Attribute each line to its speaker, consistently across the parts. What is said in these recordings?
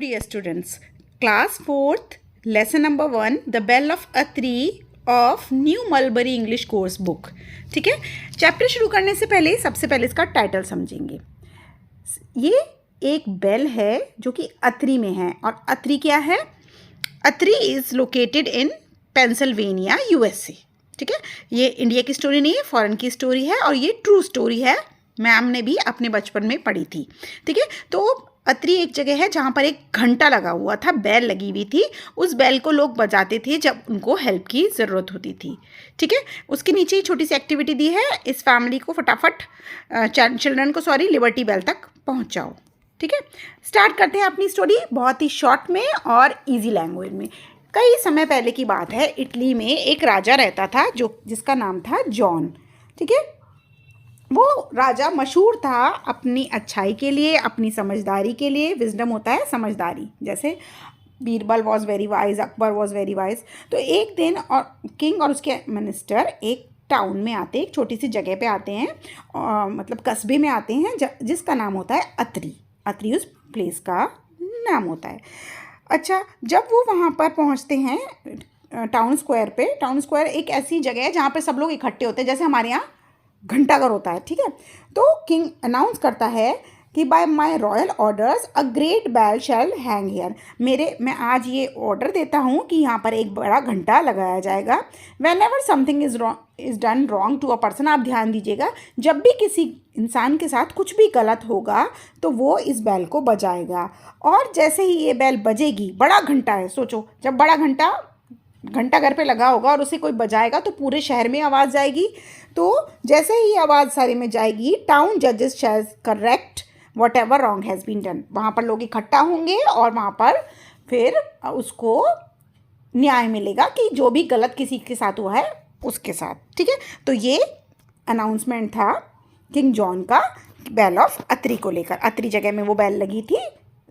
Speaker 1: Dear students, class 4th, lesson number 1, The Bell of Atri of New Mulberry English Course Book. ठीक है, chapter शुरू करने से पहले सबसे पहले इसका टाइटल समझेंगे. ये एक बेल है जो कि अत्री में है. और अत्री क्या है? Atri is located in Pennsylvania, USA. ठीक है, ये इंडिया की स्टोरी नहीं है, फॉरेन की स्टोरी है और ये ट्रू स्टोरी है. मैम ने भी अपने बचपन में पढ़ी थी. ठीक है, तो अत्री एक जगह है जहाँ पर एक घंटा लगा हुआ था, बेल लगी हुई थी. उस बेल को लोग बजाते थे जब उनको हेल्प की ज़रूरत होती थी. ठीक है, उसके नीचे ही छोटी सी एक्टिविटी दी है. इस फैमिली को फटाफट चिल्ड्रन को लिबर्टी बेल तक पहुँचाओ. ठीक है, स्टार्ट करते हैं अपनी स्टोरी बहुत ही शॉर्ट में और इजी लैंग्वेज में. कई समय पहले की बात है, इटली में एक राजा रहता था जिसका नाम था जॉन. ठीक है, वो राजा मशहूर था अपनी अच्छाई के लिए, अपनी समझदारी के लिए. विजडम होता है समझदारी. जैसे Birbal was very wise, Akbar was very wise. तो एक दिन और किंग और उसके मिनिस्टर एक टाउन में आते, एक छोटी सी जगह पे आते हैं, मतलब कस्बे में आते हैं जिसका नाम होता है अत्री. अत्री उस प्लेस का नाम होता है. अच्छा, जब वो वहाँ पर पहुँचते हैं टाउन स्क्वायर पे. टाउन स्क्वायर एक ऐसी जगह है जहाँ पे सब लोग इकट्ठे होते हैं, जैसे हमारे यहाँ घंटाघर होता है. ठीक है, तो किंग अनाउंस करता है कि by my royal orders a great bell shall hang here. मैं आज ये ऑर्डर देता हूँ कि यहाँ पर एक बड़ा घंटा लगाया जाएगा. Whenever something is done wrong to a person. आप ध्यान दीजिएगा, जब भी किसी इंसान के साथ कुछ भी गलत होगा तो वो इस बेल को बजाएगा. और जैसे ही ये बेल बजेगी, बड़ा घंटा है, सोचो, जब बड़ा घंटा घर पे लगा होगा और उसे कोई बजाएगा तो पूरे शहर में आवाज़ जाएगी. तो जैसे ही आवाज़ सारे में जाएगी, टाउन जजेस shall correct whatever wrong has been done. वहाँ पर लोग इकट्ठा होंगे और वहाँ पर फिर उसको न्याय मिलेगा कि जो भी गलत किसी के साथ हुआ है उसके साथ. ठीक है, तो ये अनाउंसमेंट था किंग जॉन का बेल ऑफ अत्री को लेकर. अत्री जगह में वो बेल लगी थी,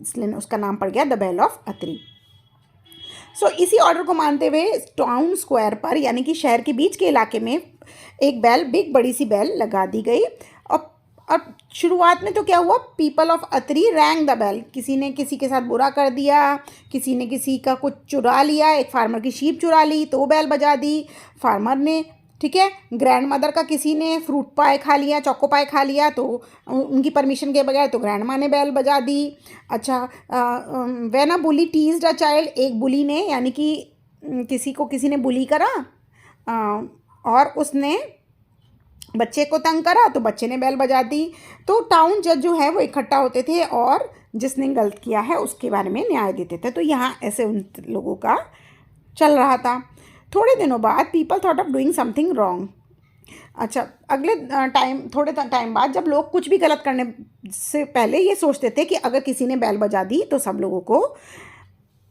Speaker 1: इसलिए उसका नाम पड़ गया द बेल ऑफ अत्री. इसी ऑर्डर को मानते हुए टाउन स्क्वायर पर, यानी कि शहर के बीच के इलाके में, एक बिग बड़ी सी बेल लगा दी गई. और शुरुआत में तो क्या हुआ, people of Atri rang the bell. किसी ने किसी के साथ बुरा कर दिया, किसी ने किसी का कुछ चुरा लिया. एक फार्मर की शीप चुरा ली तो बेल बजा दी फार्मर ने. ठीक है, ग्रैंड मदर का किसी ने फ्रूट पाए खा लिया, चोको पाए खा लिया, तो उनकी परमिशन के बगैर तो ग्रैंड माँ ने बेल बजा दी. अच्छा, when a bully teased a child. एक बुली ने, यानी कि किसी ने बुली करा और उसने बच्चे को तंग करा तो बच्चे ने बेल बजा दी. तो टाउन जज जो है वो इकट्ठा होते थे और जिसने गलत किया है उसके बारे में न्याय देते थे. तो यहाँ ऐसे उन लोगों का चल रहा था. थोड़े दिनों बाद people thought of doing something wrong. अच्छा, थोड़े टाइम बाद जब लोग कुछ भी गलत करने से पहले ये सोचते थे कि अगर किसी ने बेल बजा दी तो सब लोगों को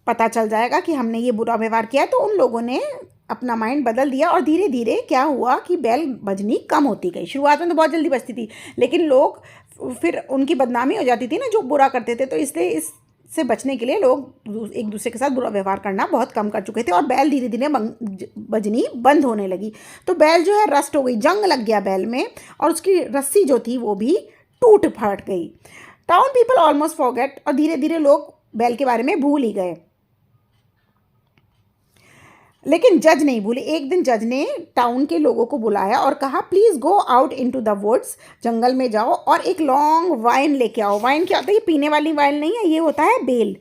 Speaker 1: पता चल जाएगा कि हमने ये बुरा व्यवहार किया, तो उन लोगों ने अपना माइंड बदल दिया. और धीरे धीरे क्या हुआ कि बेल बजनी कम होती गई. शुरुआत में तो बहुत जल्दी बजती थी, लेकिन लोग फिर उनकी बदनामी हो जाती थी ना, जो बुरा करते थे. तो इसलिए इससे बचने के लिए लोग एक दूसरे के साथ बुरा व्यवहार करना बहुत कम कर चुके थे और बेल धीरे धीरे बजनी बंद होने लगी. तो बेल जो है रस्ट हो गई, जंग लग गया बेल में, और उसकी रस्सी जो थी वो भी टूट फट गई. Town people almost forget. और धीरे धीरे लोग बेल के बारे में भूल ही गए. लेकिन जज नहीं भूले. एक दिन जज ने टाउन के लोगों को बुलाया और कहा, please go out into the woods. जंगल में जाओ और एक लॉन्ग वाइन लेके आओ. वाइन क्या होता है? ये पीने वाली वाइन नहीं है, ये होता है बेल.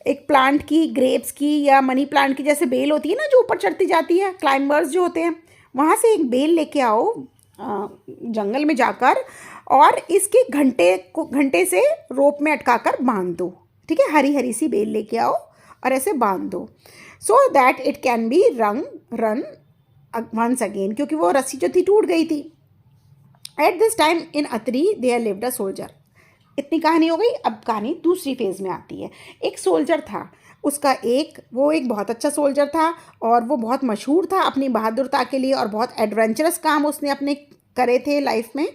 Speaker 1: एक प्लांट की, ग्रेप्स की या मनी प्लांट की जैसे बेल होती है ना, जो ऊपर चढ़ती जाती है, क्लाइंबर्स जो होते हैं, वहाँ से एक बेल लेके आओ जंगल में जाकर, और इसके घंटे से रोप में अटका कर बांध दो. ठीक है, हरी हरी सी बेल लेके आओ और ऐसे बांध दो, so that it can be run once again, क्योंकि वो रस्सी जो थी टूट गई थी. At this time in Atri there lived a soldier. इतनी कहानी हो गई. अब कहानी दूसरी फेज़ में आती है. एक सोल्जर था, वो एक बहुत अच्छा सोल्जर था और वो बहुत मशहूर था अपनी बहादुरता के लिए, और बहुत एडवेंचरस काम उसने अपने करे थे लाइफ में.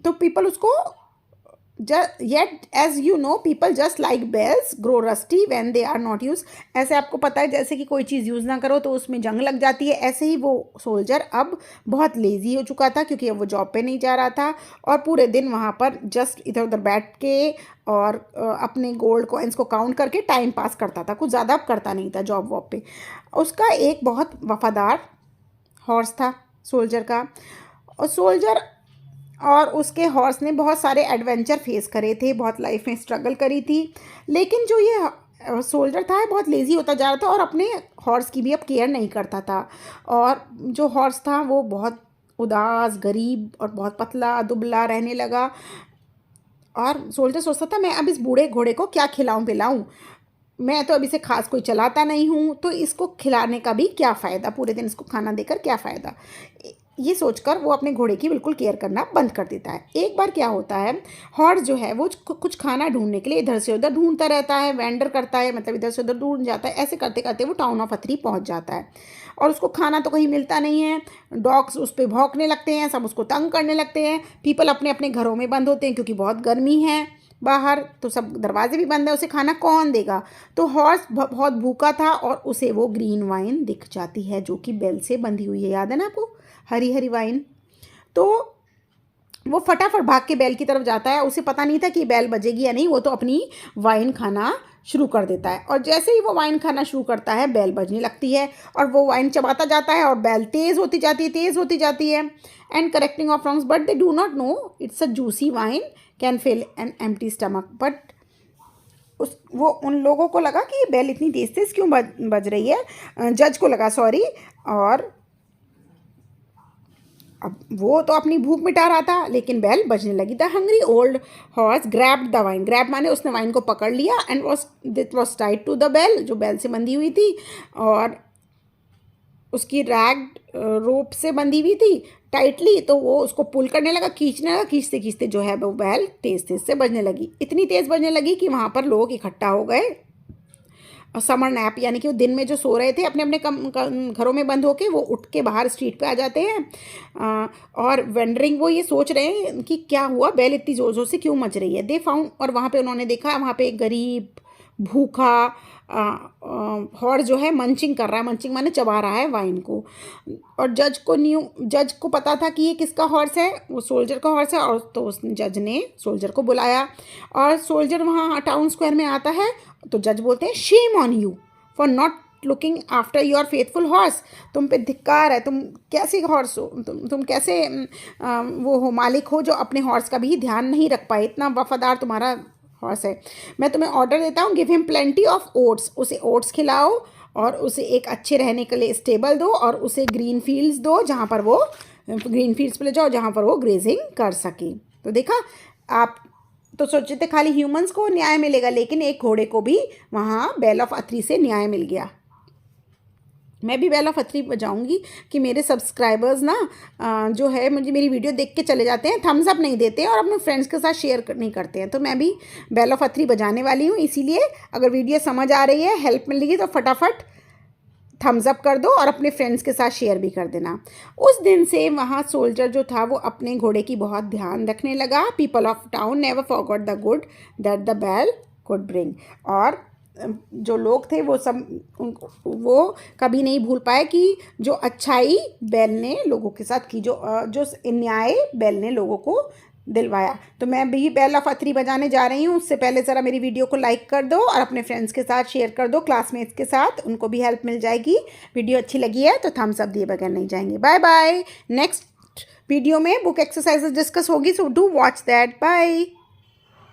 Speaker 1: तो पीपल उसको yet as you know people just like bells grow rusty when they are not used। ऐसे आपको पता है जैसे कि कोई चीज़ यूज़ ना करो तो उसमें जंग लग जाती है, ऐसे ही वो सोल्जर अब बहुत लेज़ी हो चुका था क्योंकि अब वो जॉब पे नहीं जा रहा था और पूरे दिन वहाँ पर जस्ट इधर उधर बैठ के और अपने गोल्ड कॉइन्स को काउंट करके टाइम पास करता था, कुछ ज़्यादा करता नहीं था जॉब वॉब पे। उसका एक बहुत वफादार हॉर्स था सोल्जर का, और सोल्जर और उसके हॉर्स ने बहुत सारे एडवेंचर फेस करे थे, बहुत लाइफ में स्ट्रगल करी थी। लेकिन जो ये सोल्जर था बहुत लेज़ी होता जा रहा था और अपने हॉर्स की भी अब केयर नहीं करता था। और जो हॉर्स था वो बहुत उदास, गरीब और बहुत पतला दुबला रहने लगा। और सोल्जर सोचता था मैं अब इस बूढ़े घोड़े को क्या खिलाऊं पिलाऊं, मैं तो अभी से खास कोई चलाता नहीं हूँ, तो इसको खिलाने का भी क्या फ़ायदा, पूरे दिन इसको खाना देकर क्या फ़ायदा। ये सोचकर वो अपने घोड़े की बिल्कुल केयर करना बंद कर देता है। एक बार क्या होता है, हॉर्स जो है वो कुछ खाना ढूंढने के लिए इधर से उधर ढूंढता रहता है, वेंडर करता है, मतलब इधर से उधर ढूंढ जाता है। ऐसे करते करते वो टाउन ऑफ अथरी पहुंच जाता है और उसको खाना तो कहीं मिलता नहीं है। डॉग्स उस पर भौंकने लगते हैं, सब उसको तंग करने लगते हैं। पीपल अपने अपने घरों में बंद होते हैं क्योंकि बहुत गर्मी है बाहर, तो सब दरवाजे भी बंद है, उसे खाना कौन देगा। तो हॉर्स बहुत भूखा था और उसे वो ग्रीन वाइन दिख जाती है जो कि बेल से बंधी हुई है, याद है ना आपको, हरी हरी वाइन। तो वो फटाफट भाग के बैल की तरफ जाता है, उसे पता नहीं था कि बैल बजेगी या नहीं, वो तो अपनी वाइन खाना शुरू कर देता है। और जैसे ही वो वाइन खाना शुरू करता है बैल बजने लगती है और वो वाइन चबाता जाता है और बैल तेज़ होती जाती है, तेज़ होती जाती है। And correcting of wrongs but they do not know it's a juicy vine can fill an empty stomach. But वो उन लोगों को लगा कि ये बैल इतनी तेज़ तेज़ क्यों बज रही है, जज को लगा सॉरी। और अब वो तो अपनी भूख मिटा रहा था लेकिन बैल बजने लगी। The hungry old horse grabbed the vine, grab माने उसने वाइन को पकड़ लिया, and was tied to the bell, जो बैल से बंधी हुई थी और उसकी रैग रोप से बंधी हुई थी टाइटली। तो वो उसको पुल करने लगा, खींचने लगा, खींचते खींचते जो है वो बैल तेज़ तेज़ से बजने लगी, इतनी तेज़ बजने लगी कि वहाँ पर लोग इकट्ठा हो गए। समर नैप यानी कि वो दिन में जो सो रहे थे अपने अपने घरों में बंद होके, वो उठ के बाहर स्ट्रीट पे आ जाते हैं और वेंडरिंग, वो ये सोच रहे हैं कि क्या हुआ, बैल इतनी ज़ोर ज़ोर से क्यों मच रही है। दे फाउंड, और वहाँ पे उन्होंने देखा वहाँ पे एक गरीब भूखा हॉर्स जो है मंचिंग कर रहा है, मंचिंग माने चबा रहा है वाइन को। और जज को पता था कि ये किसका हॉर्स है, वो सोल्जर का हॉर्स है। और तो उस जज ने सोल्जर को बुलाया और सोल्जर वहाँ टाउन स्क्वायर में आता है। तो जज बोलते हैं shame on you for not looking after your faithful horse, तुम पे धिक्कार है, तुम कैसे हॉर्स हो, तुम कैसे वो हो मालिक हो जो अपने हॉर्स का भी ध्यान नहीं रख पाए, इतना वफादार तुम्हारा हॉर्स है। मैं तुम्हें ऑर्डर देता हूँ, give him plenty of oats, उसे ओट्स खिलाओ और उसे एक अच्छे रहने के लिए स्टेबल दो और उसे ग्रीन फील्ड्स दो जहाँ पर वो ग्रीन फील्ड्स पे ले जाओ जहाँ पर वो ग्रेजिंग कर सके। तो देखा, आप तो सोचते थे खाली ह्यूमंस को न्याय मिलेगा, लेकिन एक घोड़े को भी वहाँ बेल ऑफ अथरी से न्याय मिल गया। मैं भी बेल ऑफ अथरी बजाऊंगी कि मेरे सब्सक्राइबर्स ना जो है मुझे मेरी वीडियो देख के चले जाते हैं, थम्स अप नहीं देते हैं और अपने फ्रेंड्स के साथ शेयर नहीं करते हैं। तो मैं भी बेल ऑफ अथरी बजाने वाली हूँ, इसीलिए अगर वीडियो समझ आ रही है, हेल्प मिलेगी तो फटाफट थम्स अप कर दो और अपने फ्रेंड्स के साथ शेयर भी कर देना। उस दिन से वहाँ सोल्जर जो था वो अपने घोड़े की बहुत ध्यान रखने लगा। People of town never forgot the good that the bell could bring. और जो लोग थे वो सब वो कभी नहीं भूल पाए कि जो अच्छाई बैल ने लोगों के साथ की, जो न्याय बैल ने लोगों को दिलवाया। तो मैं भी बेल ऑफ अथरी बजाने जा रही हूँ। उससे पहले ज़रा मेरी वीडियो को लाइक कर दो और अपने फ्रेंड्स के साथ शेयर कर दो, क्लासमेट्स के साथ, उनको भी हेल्प मिल जाएगी। वीडियो अच्छी लगी है तो थम्स अप दिए बगैर नहीं जाएंगे। Bye bye. नेक्स्ट वीडियो में बुक एक्सरसाइजेस डिस्कस होगी, so do watch that. Bye.